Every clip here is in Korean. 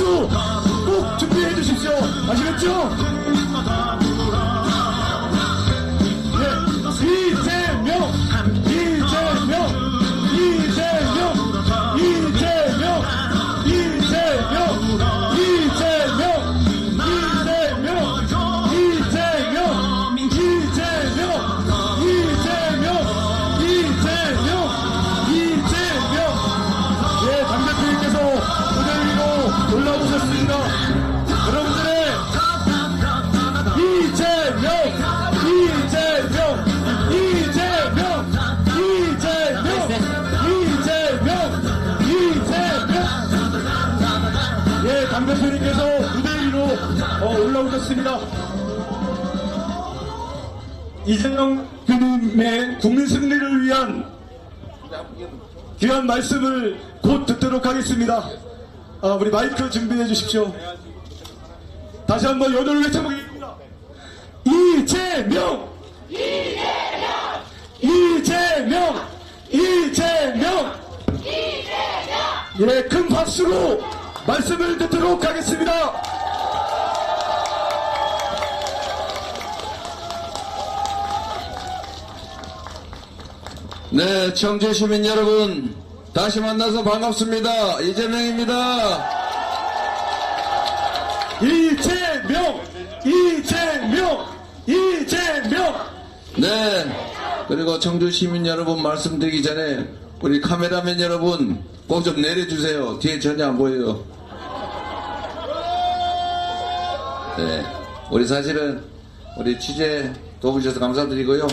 여러분들도 꼭 준비해 주십시오. 아시겠죠? 네, 이재명, 이재명, 이재명, 이재명, 이재명, 이재명, 이재명, 이재명, 이재명, 이재명, 이재명. 예, 당대표님께서 무대 위로 올라오셨습니다. 여러분들의 이재명, 이재명, 이재명, 이재명, 이재명, 이재명. 예, 당대표님께서 무대 위로 올라오셨습니다. 이재명 교수님의 국민 승리를 위한 귀한 말씀을 곧 듣도록 하겠습니다. 우리 마이크 준비해 주십시오. 다시 한번 연호를 외쳐보겠습니다. 이재명! 이재명! 이재명! 이재명! 예, 큰 박수로 말씀을 듣도록 하겠습니다. 네, 청주 시민 여러분, 다시 만나서 반갑습니다. 이재명입니다. 이재명! 이재명! 이재명! 네, 그리고 청주 시민 여러분 말씀드리기 전에 우리 카메라맨 여러분 꼭 좀 내려주세요. 뒤에 전혀 안 보여요. 네, 우리 사실은 우리 취재 도와주셔서 감사드리고요.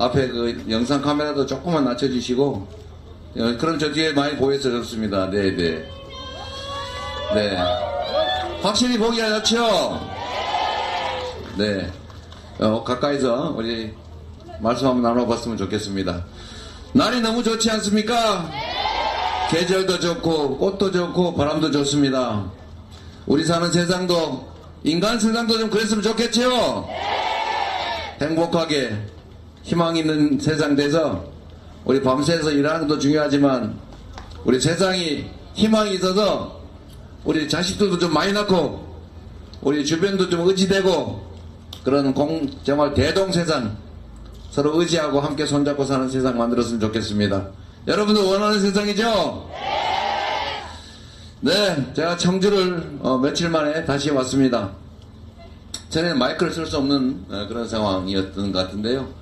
앞에 그 영상 카메라도 조금만 낮춰주시고, 그럼 저 뒤에 많이 보여서 좋습니다. 네네. 네. 확실히 보기가 좋죠? 네. 가까이서 우리 말씀 한번 나눠봤으면 좋겠습니다. 날이 너무 좋지 않습니까? 계절도 좋고, 꽃도 좋고, 바람도 좋습니다. 우리 사는 세상도, 인간 세상도 좀 그랬으면 좋겠죠? 행복하게, 희망 있는 세상 돼서 우리 밤새서 일하는 것도 중요하지만 우리 세상이 희망이 있어서 우리 자식들도 좀 많이 낳고 우리 주변도 좀 의지되고 그런 정말 대동세상 서로 의지하고 함께 손잡고 사는 세상 만들었으면 좋겠습니다. 여러분들 원하는 세상이죠? 네, 제가 청주를 며칠 만에 다시 왔습니다. 전에는 마이크를 쓸 수 없는 그런 상황이었던 것 같은데요.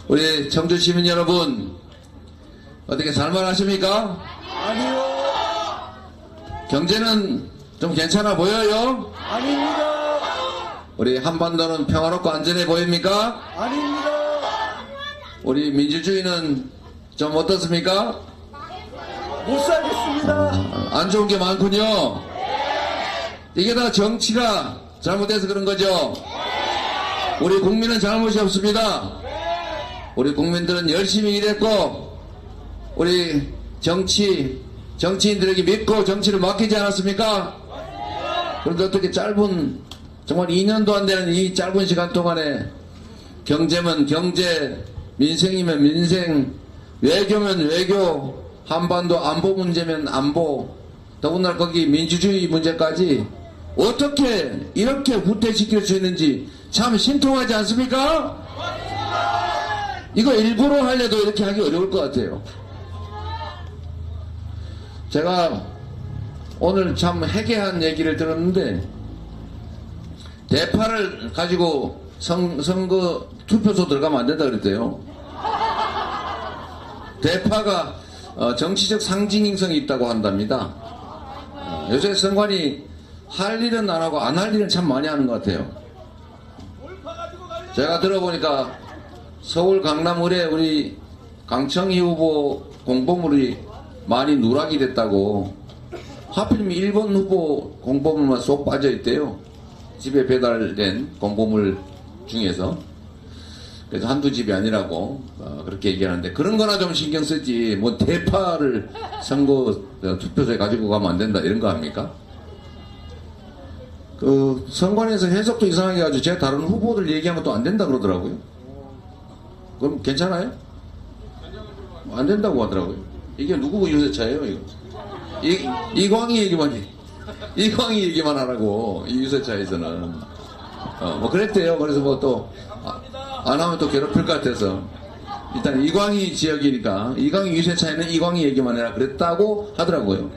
우리 청주 시민 여러분, 어떻게 살만하십니까? 아니요. 경제는 좀 괜찮아 보여요? 아닙니다. 우리 한반도는 평화롭고 안전해 보입니까? 아닙니다. 우리 민주주의는 좀 어떻습니까? 못 살겠습니다. 안 좋은 게 많군요. 이게 다 정치가 잘못돼서 그런 거죠? 우리 국민은 잘못이 없습니다. 우리 국민들은 열심히 일했고 우리 정치인들에게 믿고 정치를 맡기지 않았습니까? 그런데 어떻게 짧은 정말 2년도 안 되는 이 짧은 시간 동안에 경제면 경제, 민생이면 민생, 외교면 외교, 한반도 안보 문제면 안보, 더군다나 거기 민주주의 문제까지 어떻게 이렇게 후퇴시킬 수 있는지 참 신통하지 않습니까? 이거 일부러 하려도 이렇게 하기 어려울 것 같아요. 제가 오늘 참 해괴한 얘기를 들었는데 대파를 가지고 선거 투표소 들어가면 안 된다 그랬대요. 대파가 정치적 상징성이 있다고 한답니다. 요새 선관위 할 일은 안 하고 안 할 일은 참 많이 하는 것 같아요. 제가 들어보니까 서울 강남을에 우리 강청희 후보 공보물이 많이 누락이 됐다고 하필이면 1번 후보 공보물만 쏙 빠져있대요. 집에 배달된 공보물 중에서. 그래서 한두 집이 아니라고 그렇게 얘기하는데 그런 거나 좀 신경 쓰지 뭐 대파를 선거 투표소에 가지고 가면 안 된다 이런 거 합니까? 그 선관위에서 해석도 이상하게 해가지고 제가 다른 후보들 얘기하면 또 안 된다 그러더라고요. 그럼 괜찮아요? 안 된다고 하더라고요. 이게 누구 유세차예요, 이거? 이광희 얘기만 해. 이광희 얘기만 하라고, 이 유세차에서는. 뭐 그랬대요. 그래서 뭐 또, 안 하면 또 괴롭힐 것 같아서. 일단 이광희 지역이니까, 이광희 유세차에는 이광희 얘기만 해라 그랬다고 하더라고요.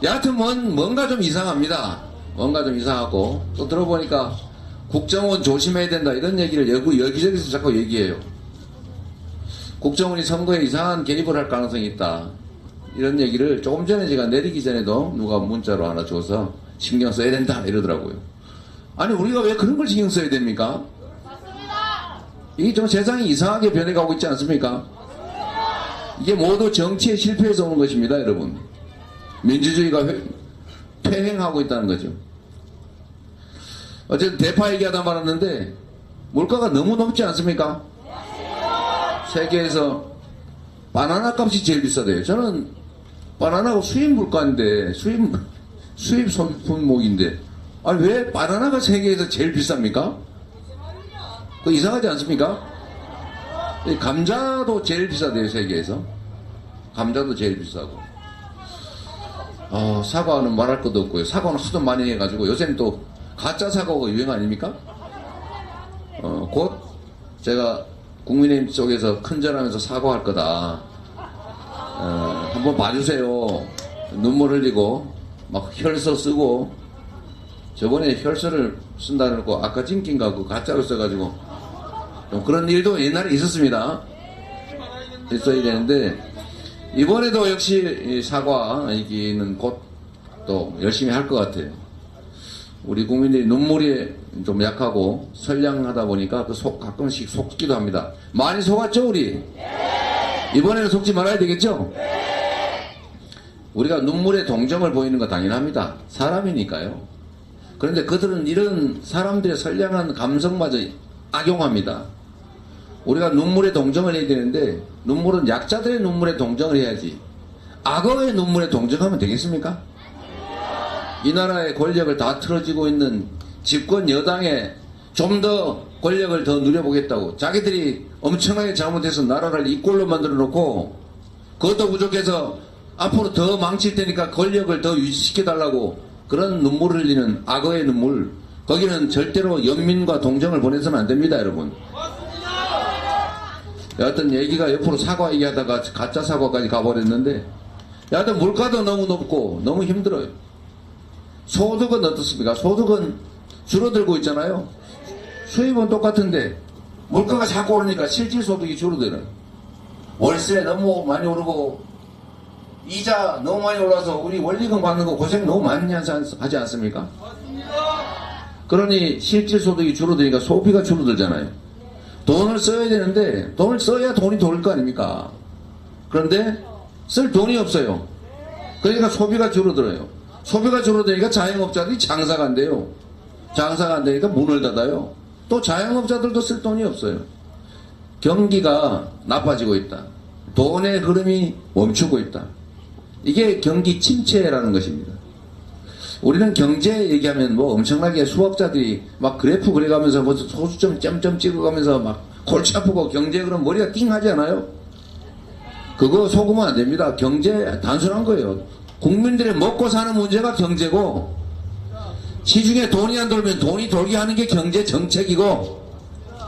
여하튼 뭔가 좀 이상합니다. 뭔가 좀 이상하고, 또 들어보니까 국정원 조심해야 된다 이런 얘기를 여기저기서 자꾸 얘기해요. 국정원이 선거에 이상한 개입을 할 가능성이 있다. 이런 얘기를 조금 전에 제가 내리기 전에도 누가 문자로 하나 줘서 신경 써야 된다 이러더라고요. 아니 우리가 왜 그런 걸 신경 써야 됩니까? 이게 좀 세상이 이상하게 변해가고 있지 않습니까? 이게 모두 정치의 실패에서 오는 것입니다, 여러분. 민주주의가 퇴행하고 있다는 거죠. 어쨌든 대파 얘기하다 말았는데 물가가 너무 높지 않습니까? 세계에서 바나나 값이 제일 비싸대요. 저는 바나나가 수입 물가인데 수입 품목인데 아니 왜 바나나가 세계에서 제일 비쌉니까? 그 이상하지 않습니까? 감자도 제일 비싸대요, 세계에서. 감자도 제일 비싸고. 사과는 말할 것도 없고요. 사과는 하도 많이 해가지고 요새는 또 가짜 사과가 유행 아닙니까? 곧 제가 국민의힘 쪽에서 큰절하면서 사과할 거다. 한번 봐주세요. 눈물 흘리고 막 혈서 쓰고 저번에 혈서를 쓴다 그러고 아까 찡낀가 그 가짜로 써가지고 좀 그런 일도 옛날에 있었습니다. 있어야 되는데 이번에도 역시 이 사과 얘기는 곧 또 열심히 할 것 같아요. 우리 국민들이 눈물이 좀 약하고 선량하다 보니까 그 가끔씩 속기도 합니다. 많이 속았죠, 우리? 이번에는 속지 말아야 되겠죠? 우리가 눈물의 동정을 보이는 거 당연합니다. 사람이니까요. 그런데 그들은 이런 사람들의 선량한 감성마저 악용합니다. 우리가 눈물의 동정을 해야 되는데 눈물은 약자들의 눈물에 동정을 해야지 악어의 눈물에 동정하면 되겠습니까? 이 나라의 권력을 다 틀어지고 있는 집권 여당에 좀 더 권력을 더 누려보겠다고 자기들이 엄청나게 잘못해서 나라를 이 꼴로 만들어 놓고 그것도 부족해서 앞으로 더 망칠 테니까 권력을 더 유지시켜달라고 그런 눈물을 흘리는 악어의 눈물, 거기는 절대로 연민과 동정을 보내서는 안 됩니다, 여러분. 여하튼 얘기가 옆으로 사과 얘기하다가 가짜 사과까지 가버렸는데 여하튼 물가도 너무 높고 너무 힘들어요. 소득은 어떻습니까? 소득은 줄어들고 있잖아요. 수입은 똑같은데 물가가 자꾸 오르니까 실질 소득이 줄어드는. 월세 너무 많이 오르고 이자 너무 많이 올라서 우리 원리금 받는 거 고생 너무 많이 하지 않습니까? 그러니 실질 소득이 줄어드니까 소비가 줄어들잖아요. 돈을 써야 되는데 돈을 써야 돈이 돌 거 아닙니까? 그런데 쓸 돈이 없어요. 그러니까 소비가 줄어들어요. 소비가 줄어드니까 자영업자들이 장사가 안 돼요. 장사가 안 되니까 문을 닫아요. 또 자영업자들도 쓸 돈이 없어요. 경기가 나빠지고 있다. 돈의 흐름이 멈추고 있다. 이게 경기 침체라는 것입니다. 우리는 경제 얘기하면 뭐 엄청나게 수학자들이 막 그래프 그려가면서 뭐 소수점 점점 찍어가면서 막 골치 아프고 경제 그럼 머리가 띵 하지 않아요? 그거 속으면 안 됩니다. 경제 단순한 거예요. 국민들의 먹고 사는 문제가 경제고 시중에 돈이 안 돌면 돈이 돌게 하는 게 경제 정책이고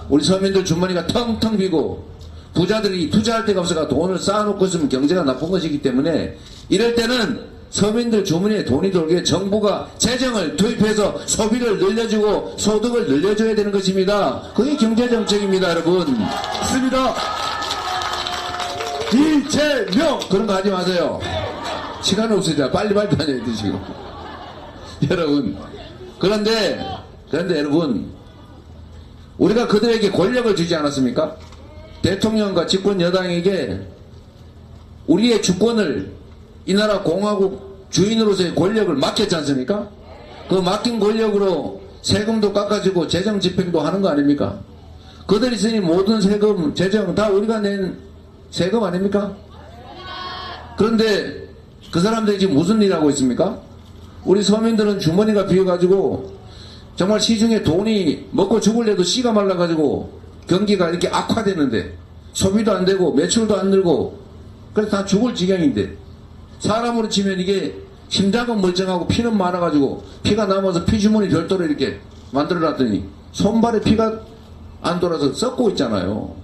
우리 서민들 주머니가 텅텅 비고 부자들이 투자할 데가 없어가 돈을 쌓아놓고 있으면 경제가 나쁜 것이기 때문에 이럴 때는 서민들 주머니에 돈이 돌게 정부가 재정을 투입해서 소비를 늘려주고 소득을 늘려줘야 되는 것입니다. 그게 경제정책입니다, 여러분. 맞습니다. 이재명 그런 거 하지 마세요. 시간 없으니까 빨리빨리 다녀야 돼 지금. 여러분 그런데 여러분 우리가 그들에게 권력을 주지 않았습니까? 대통령과 집권 여당에게 우리의 주권을 이 나라 공화국 주인으로서의 권력을 맡겼지 않습니까? 그 맡긴 권력으로 세금도 깎아주고 재정 집행도 하는 거 아닙니까? 그들이 쓰니 모든 세금, 재정 다 우리가 낸 세금 아닙니까? 그런데 그 사람들이 지금 무슨 일 하고 있습니까? 우리 서민들은 주머니가 비어가지고 정말 시중에 돈이 먹고 죽을래도 씨가 말라가지고 경기가 이렇게 악화되는데 소비도 안 되고 매출도 안 늘고 그래서 다 죽을 지경인데 사람으로 치면 이게 심장은 멀쩡하고 피는 많아가지고 피가 남아서 피주머니 별도로 이렇게 만들어놨더니 손발에 피가 안 돌아서 썩고 있잖아요.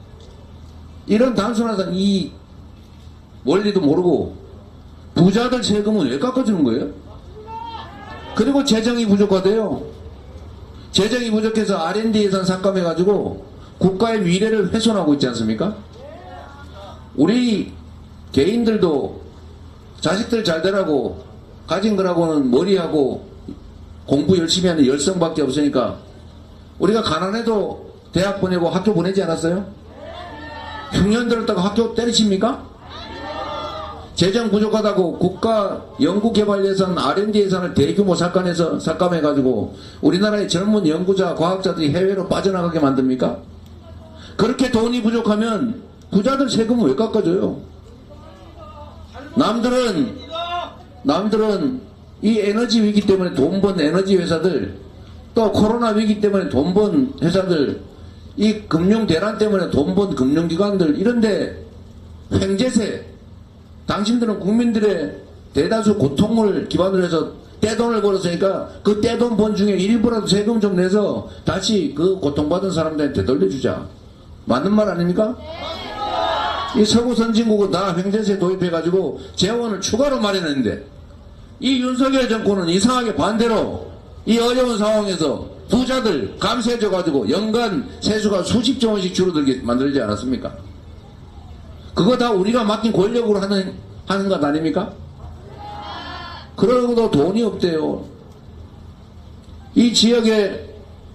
이런 단순한 이 원리도 모르고 부자들 세금은 왜 깎아주는 거예요? 그리고 재정이 부족하대요. 재정이 부족해서 R&D 예산 삭감해가지고 국가의 미래를 훼손하고 있지 않습니까? 우리 개인들도 자식들 잘 되라고 가진 거라고는 머리하고 공부 열심히 하는 열성밖에 없으니까 우리가 가난해도 대학 보내고 학교 보내지 않았어요? 흉년 들었다고 학교 때리십니까? 재정 부족하다고 국가 연구개발 예산, R&D 예산을 대규모 삭감해가지고 우리나라의 젊은 연구자, 과학자들이 해외로 빠져나가게 만듭니까? 그렇게 돈이 부족하면 부자들 세금을 왜 깎아줘요? 남들은 이 에너지 위기 때문에 돈 번 에너지 회사들, 또 코로나 위기 때문에 돈 번 회사들, 이 금융 대란 때문에 돈 번 금융기관들, 이런데 횡재세, 당신들은 국민들의 대다수 고통을 기반으로 해서 떼돈을 벌었으니까 그 떼돈 번 중에 일부라도 세금 좀 내서 다시 그 고통받은 사람들한테 돌려주자. 맞는 말 아닙니까? 이 서구 선진국은 다 횡재세 도입해가지고 재원을 추가로 마련했는데 이 윤석열 정권은 이상하게 반대로 이 어려운 상황에서 부자들 감세해줘가지고 연간 세수가 수십조 원씩 줄어들게 만들지 않았습니까? 그거 다 우리가 맡긴 권력으로 하는 것 아닙니까? 그러고도 돈이 없대요. 이 지역에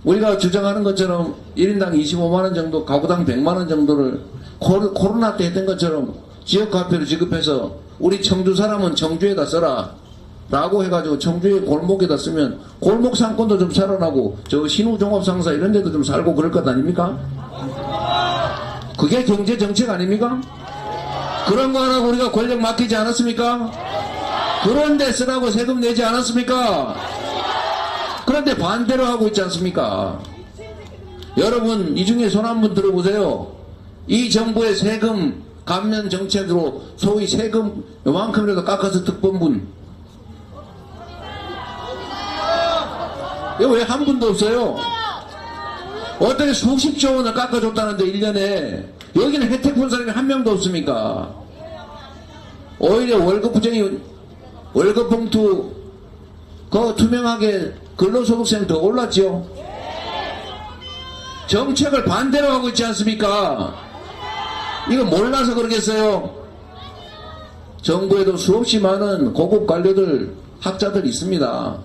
우리가 주장하는 것처럼 1인당 25만원 정도, 가구당 100만원 정도를 코로나 때 했던 것처럼 지역화폐로 지급해서 우리 청주 사람은 청주에다 써라 라고 해가지고 청주의 골목에다 쓰면 골목 상권도 좀 살아나고 저 신우종합상사 이런 데도 좀 살고 그럴 것 아닙니까? 그게 경제정책 아닙니까? 그런 거 하나 우리가 권력 맡기지 않았습니까? 그런데 쓰라고 세금 내지 않았습니까? 그런데 반대로 하고 있지 않습니까? 여러분 이 중에 손 한번 들어보세요. 이 정부의 세금 감면 정책으로 소위 세금 요만큼이라도 깎아서 특본분 이거 왜 한 분도 없어요? 어떻게 수십조 원을 깎아줬다는데 1년에 여기는 혜택 본 사람이 한 명도 없습니까? 오히려 월급 봉투 그거 투명하게 근로소득세는 더 올랐죠? 정책을 반대로 하고 있지 않습니까? 이거 몰라서 그러겠어요? 정부에도 수없이 많은 고급 관료들, 학자들 있습니다.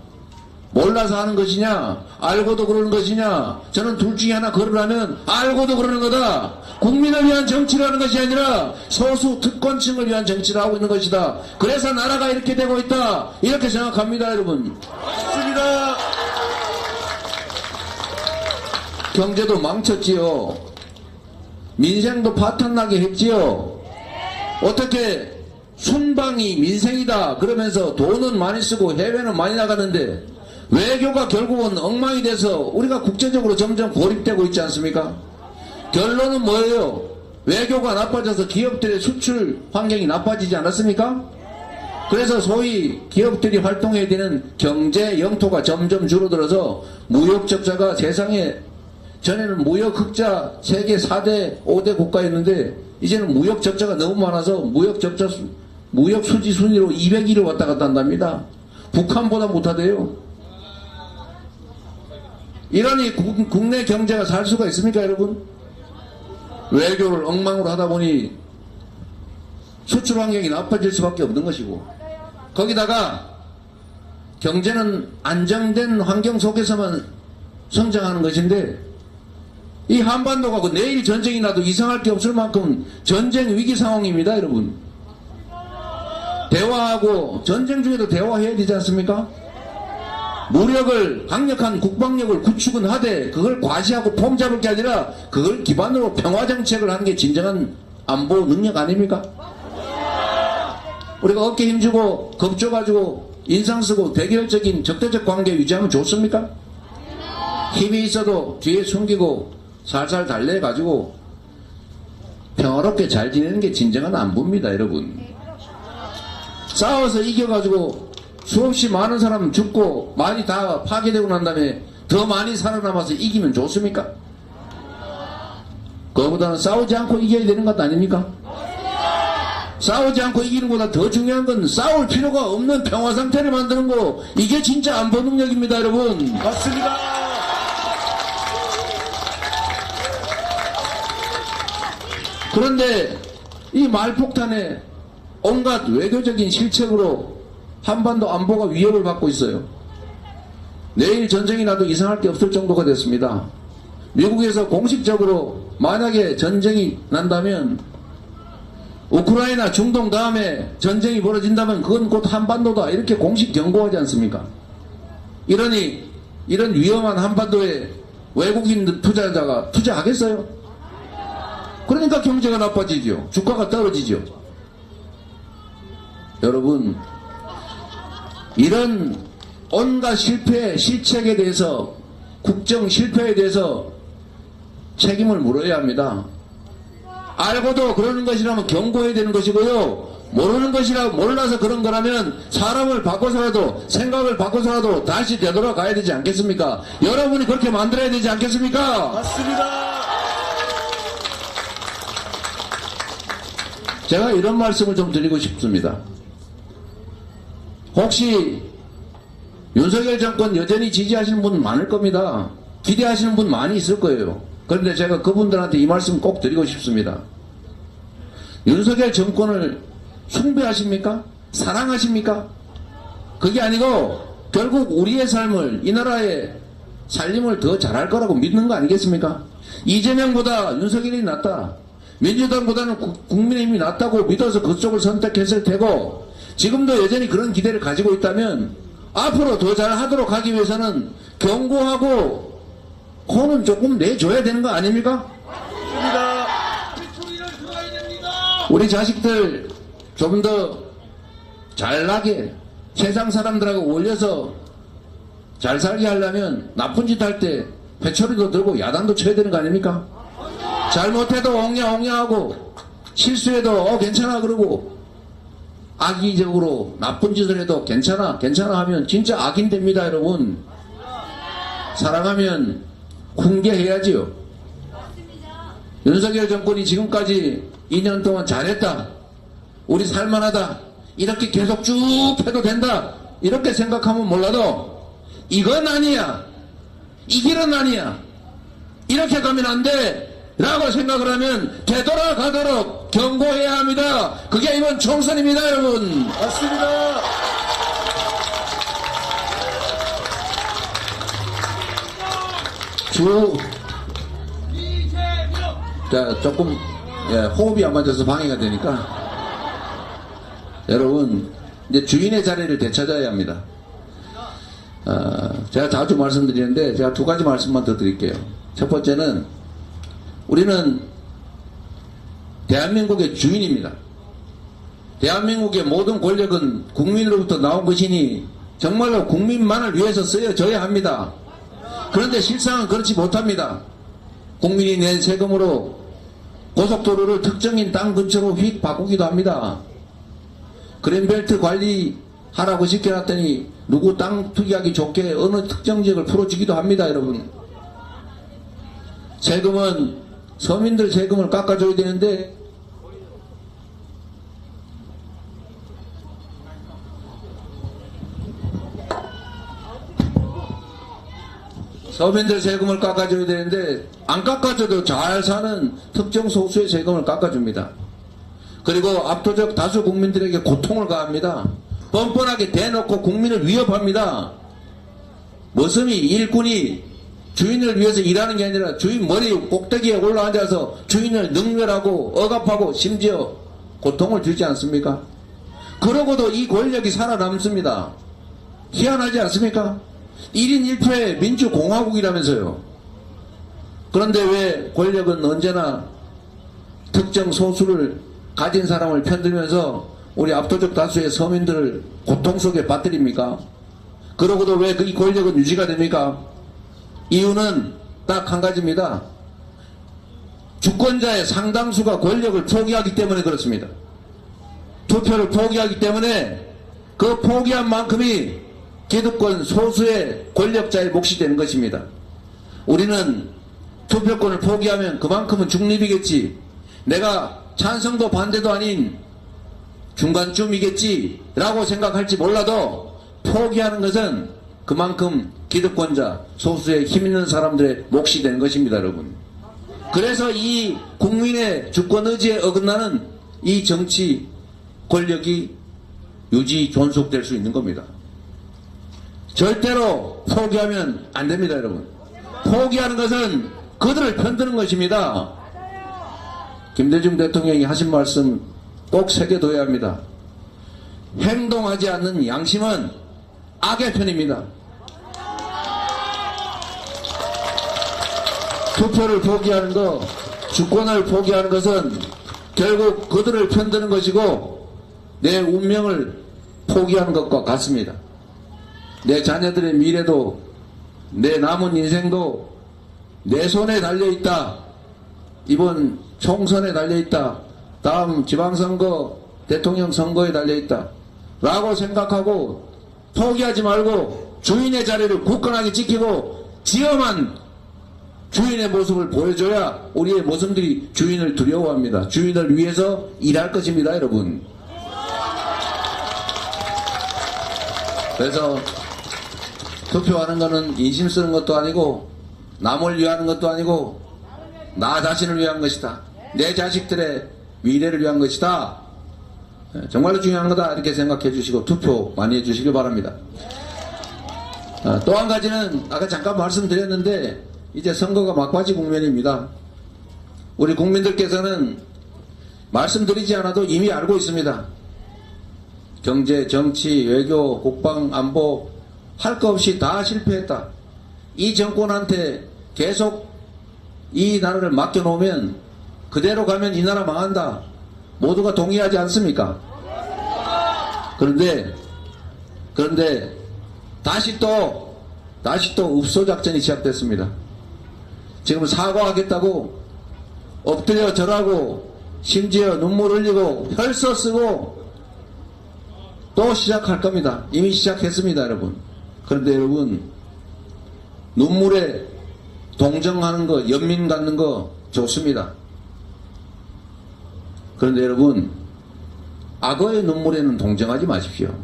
몰라서 하는 것이냐, 알고도 그러는 것이냐, 저는 둘 중에 하나 걸으라면 알고도 그러는 거다. 국민을 위한 정치를 하는 것이 아니라 소수 특권층을 위한 정치를 하고 있는 것이다. 그래서 나라가 이렇게 되고 있다. 이렇게 생각합니다, 여러분. 맞습니다. 경제도 망쳤지요. 민생도 파탄나게 했지요. 어떻게 순방이 민생이다 그러면서 돈은 많이 쓰고 해외는 많이 나가는데 외교가 결국은 엉망이 돼서 우리가 국제적으로 점점 고립되고 있지 않습니까? 결론은 뭐예요? 외교가 나빠져서 기업들의 수출 환경이 나빠지지 않았습니까? 그래서 소위 기업들이 활동해야 되는 경제 영토가 점점 줄어들어서 무역 적자가 세상에 전에는 무역 흑자 세계 4대 5대 국가였는데 이제는 무역 적자가 너무 많아서 무역 수지 순위로 200위로 왔다 갔다 한답니다. 북한보다 못하대요. 이러니 국내 경제가 살 수가 있습니까, 여러분? 외교를 엉망으로 하다 보니 수출 환경이 나빠질 수밖에 없는 것이고, 거기다가 경제는 안정된 환경 속에서만 성장하는 것인데, 이 한반도가 그 내일 전쟁이 나도 이상할 게 없을 만큼 전쟁 위기 상황입니다, 여러분. 대화하고 전쟁 중에도 대화해야 되지 않습니까? 무력을, 강력한 국방력을 구축은 하되 그걸 과시하고 폼잡을 게 아니라 그걸 기반으로 평화정책을 하는 게 진정한 안보 능력 아닙니까? 우리가 어깨 힘주고 겁줘가지고 인상 쓰고 대결적인 적대적 관계 유지하면 좋습니까? 힘이 있어도 뒤에 숨기고 살살 달래가지고 평화롭게 잘 지내는 게 진정한 안보입니다, 여러분. 싸워서 이겨가지고 수없이 많은 사람 죽고 많이 다 파괴되고 난 다음에 더 많이 살아남아서 이기면 좋습니까? 그거보다는 싸우지 않고 이겨야 되는 것 아닙니까? 싸우지 않고 이기는 것보다 더 중요한 건 싸울 필요가 없는 평화 상태를 만드는 거. 이게 진짜 안보 능력입니다, 여러분. 맞습니다. 그런데 이 말폭탄에 온갖 외교적인 실책으로 한반도 안보가 위협을 받고 있어요. 내일 전쟁이 나도 이상할 게 없을 정도가 됐습니다. 미국에서 공식적으로 만약에 전쟁이 난다면, 우크라이나 중동 다음에 전쟁이 벌어진다면 그건 곧 한반도다, 이렇게 공식 경고하지 않습니까? 이런 위험한 한반도에 외국인 투자자가 투자하겠어요? 그러니까 경제가 나빠지죠. 주가가 떨어지죠. 여러분, 이런 온갖 실패, 실책에 대해서, 국정 실패에 대해서 책임을 물어야 합니다. 알고도 그러는 것이라면 경고해야 되는 것이고요. 모르는 것이라 몰라서 그런 거라면 사람을 바꿔서라도, 생각을 바꿔서라도 다시 되돌아가야 되지 않겠습니까? 여러분이 그렇게 만들어야 되지 않겠습니까? 맞습니다. 제가 이런 말씀을 좀 드리고 싶습니다. 혹시 윤석열 정권 여전히 지지하시는 분 많을 겁니다. 기대하시는 분 많이 있을 거예요. 그런데 제가 그분들한테 이 말씀 꼭 드리고 싶습니다. 윤석열 정권을 숭배하십니까? 사랑하십니까? 그게 아니고 결국 우리의 삶을, 이 나라의 살림을 더 잘할 거라고 믿는 거 아니겠습니까? 이재명보다 윤석열이 낫다, 민주당보다는 국민의힘이 낫다고 믿어서 그쪽을 선택했을 테고, 지금도 여전히 그런 기대를 가지고 있다면 앞으로 더 잘하도록 하기 위해서는 경고하고 코는 조금 내줘야 되는 거 아닙니까? 맞습니다. 우리 자식들 좀 더 잘나게 세상 사람들하고 어울려서 잘 살게 하려면 나쁜 짓 할 때 회초리도 들고 야단도 쳐야 되는 거 아닙니까? 잘못해도 옹냐옹냐하고 실수해도 괜찮아 그러고 악의적으로 나쁜 짓을 해도 괜찮아 하면 진짜 악인 됩니다, 여러분. 사랑하면 훈계해야지요. 윤석열 정권이 지금까지 2년 동안 잘했다, 우리 살만하다, 이렇게 계속 쭉 해도 된다, 이렇게 생각하면 몰라도 이건 아니야, 이 길은 아니야, 이렇게 가면 안 돼 라고 생각을 하면 되돌아가도록 경고해야 합니다. 그게 이번 총선입니다, 여러분. 맞습니다. 자, 조금 호흡이 안 맞아서 방해가 되니까 여러분, 이제 주인의 자리를 되찾아야 합니다. 제가 자주 말씀드리는데 제가 두 가지 말씀만 더 드릴게요. 첫 번째는 우리는 대한민국의 주인입니다. 대한민국의 모든 권력은 국민으로부터 나온 것이니 정말로 국민만을 위해서 쓰여져야 합니다. 그런데 실상은 그렇지 못합니다. 국민이 낸 세금으로 고속도로를 특정인 땅 근처로 휙 바꾸기도 합니다. 그린벨트 관리하라고 시켜놨더니 누구 땅 투기하기 좋게 어느 특정 지역을 풀어주기도 합니다, 여러분. 세금은 서민들 세금을 깎아줘야 되는데 서민들 세금을 깎아줘야 되는데 안 깎아줘도 잘 사는 특정 소수의 세금을 깎아줍니다. 그리고 압도적 다수 국민들에게 고통을 가합니다. 뻔뻔하게 대놓고 국민을 위협합니다. 머슴이, 일꾼이 주인을 위해서 일하는 게 아니라 주인 머리 꼭대기에 올라앉아서 주인을 능멸하고 억압하고 심지어 고통을 주지 않습니까? 그러고도 이 권력이 살아남습니다. 희한하지 않습니까? 1인 1표의 민주공화국이라면서요. 그런데 왜 권력은 언제나 특정 소수를 가진 사람을 편들면서 우리 압도적 다수의 서민들을 고통 속에 빠뜨립니까? 그러고도 왜 이 권력은 유지가 됩니까? 이유는 딱 한 가지입니다. 주권자의 상당수가 권력을 포기하기 때문에 그렇습니다. 투표를 포기하기 때문에 그 포기한 만큼이 기득권 소수의 권력자의 몫이 되는 것입니다. 우리는 투표권을 포기하면 그만큼은 중립이겠지, 내가 찬성도 반대도 아닌 중간쯤이겠지 라고 생각할지 몰라도 포기하는 것은 그만큼 기득권자 소수의 힘있는 사람들의 몫이 되는 것입니다, 여러분. 그래서 이 국민의 주권 의지에 어긋나는 이 정치 권력이 유지 존속될 수 있는 겁니다. 절대로 포기하면 안 됩니다, 여러분. 포기하는 것은 그들을 편드는 것입니다. 김대중 대통령이 하신 말씀 꼭 새겨둬야 합니다. 행동하지 않는 양심은 악의 편입니다. 투표를 포기하는 것, 주권을 포기하는 것은 결국 그들을 편드는 것이고 내 운명을 포기하는 것과 같습니다. 내 자녀들의 미래도 내 남은 인생도 내 손에 달려있다. 이번 총선에 달려있다. 다음 지방선거, 대통령 선거에 달려있다. 라고 생각하고 포기하지 말고 주인의 자리를 굳건하게 지키고 지엄한 주인의 모습을 보여줘야 우리의 모습들이 주인을 두려워합니다. 주인을 위해서 일할 것입니다, 여러분. 그래서 투표하는 것은 인심 쓰는 것도 아니고 남을 위하는 것도 아니고 나 자신을 위한 것이다. 내 자식들의 미래를 위한 것이다. 정말로 중요한 거다 이렇게 생각해 주시고 투표 많이 해 주시길 바랍니다. 또 한 가지는 아까 잠깐 말씀드렸는데 이제 선거가 막바지 국면입니다. 우리 국민들께서는 말씀드리지 않아도 이미 알고 있습니다. 경제, 정치, 외교, 국방, 안보 할 거 없이 다 실패했다. 이 정권한테 계속 이 나라를 맡겨놓으면 그대로 가면 이 나라 망한다. 모두가 동의하지 않습니까? 그런데 다시 또 읍소 작전이 시작됐습니다. 지금 사과하겠다고 엎드려 절하고 심지어 눈물 흘리고 혈서 쓰고 또 시작할 겁니다. 이미 시작했습니다, 여러분. 그런데 여러분, 눈물에 동정하는 거, 연민 갖는 거 좋습니다. 그런데 여러분, 악어의 눈물에는 동정하지 마십시오.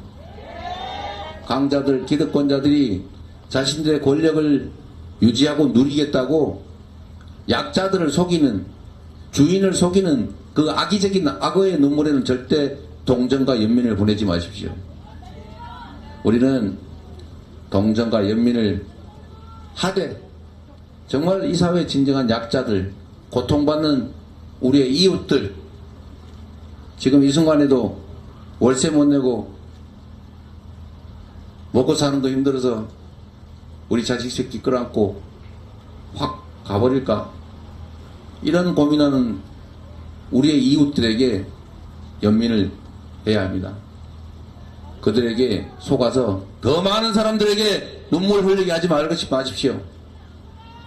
강자들, 기득권자들이 자신들의 권력을 유지하고 누리겠다고 약자들을 속이는, 주인을 속이는 그 악의적인 악어의 눈물에는 절대 동정과 연민을 보내지 마십시오. 우리는 동정과 연민을 하되 정말 이 사회의 진정한 약자들, 고통받는 우리의 이웃들, 지금 이 순간에도 월세 못 내고 먹고 사는 거 힘들어서 우리 자식 새끼 끌어안고 확 가버릴까? 이런 고민하는 우리의 이웃들에게 연민을 해야 합니다. 그들에게 속아서 더 많은 사람들에게 눈물 흘리게 하지 마십시오.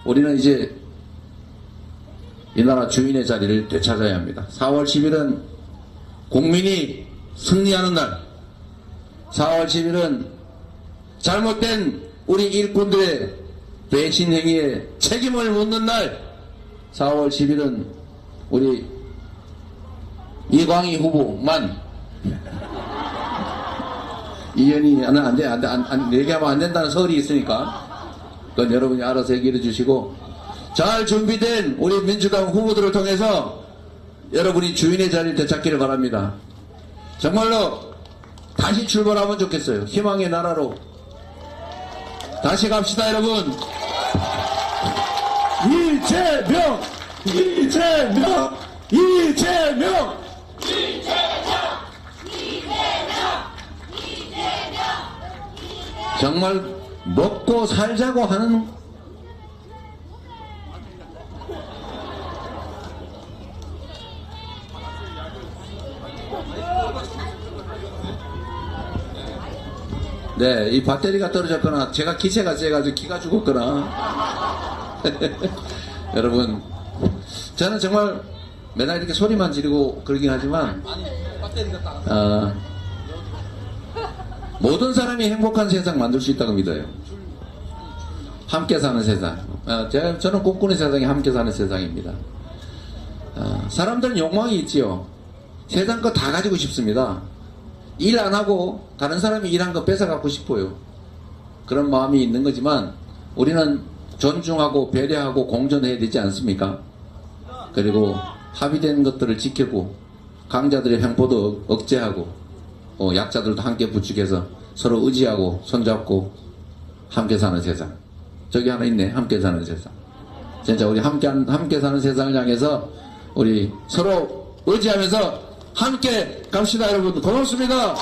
우리는 이제 이 나라 주인의 자리를 되찾아야 합니다. 4월 10일은 국민이 승리하는 날, 4월 10일은 잘못된 우리 일꾼들의 배신 행위에 책임을 묻는 날, 4월 10일은 우리 이광희 후보만 이현이 얘기하면 안 된다는 설이 있으니까 그건 여러분이 알아서 얘기해 주시고, 잘 준비된 우리 민주당 후보들을 통해서 여러분이 주인의 자리를 되찾기를 바랍니다. 정말로 다시 출발하면 좋겠어요. 희망의 나라로 다시 갑시다, 여러분. 이재명! 이재명! 이재명! 정말 먹고 살자고 하는 네, 이 배터리가 떨어졌거나 제가 기세가 세가지고 기가 죽었거나 여러분, 저는 정말 맨날 이렇게 소리만 지르고 그러긴 하지만 모든 사람이 행복한 세상 만들 수 있다고 믿어요. 함께 사는 세상. 저는 꿈꾸는 세상이 함께 사는 세상입니다. 사람들은 욕망이 있지요. 세상 거 다 가지고 싶습니다. 일 안 하고 다른 사람이 일한 거 뺏어 갖고 싶어요. 그런 마음이 있는 거지만 우리는 존중하고 배려하고 공존해야 되지 않습니까? 그리고 합의된 것들을 지키고 강자들의 횡포도 억제하고 약자들도 함께 부축해서 서로 의지하고 손잡고 함께 사는 세상. 저기 하나 있네. 함께 사는 세상. 진짜 우리 함께 사는 세상을 향해서 우리 서로 의지하면서 함께 갑시다, 여러분. 고맙습니다.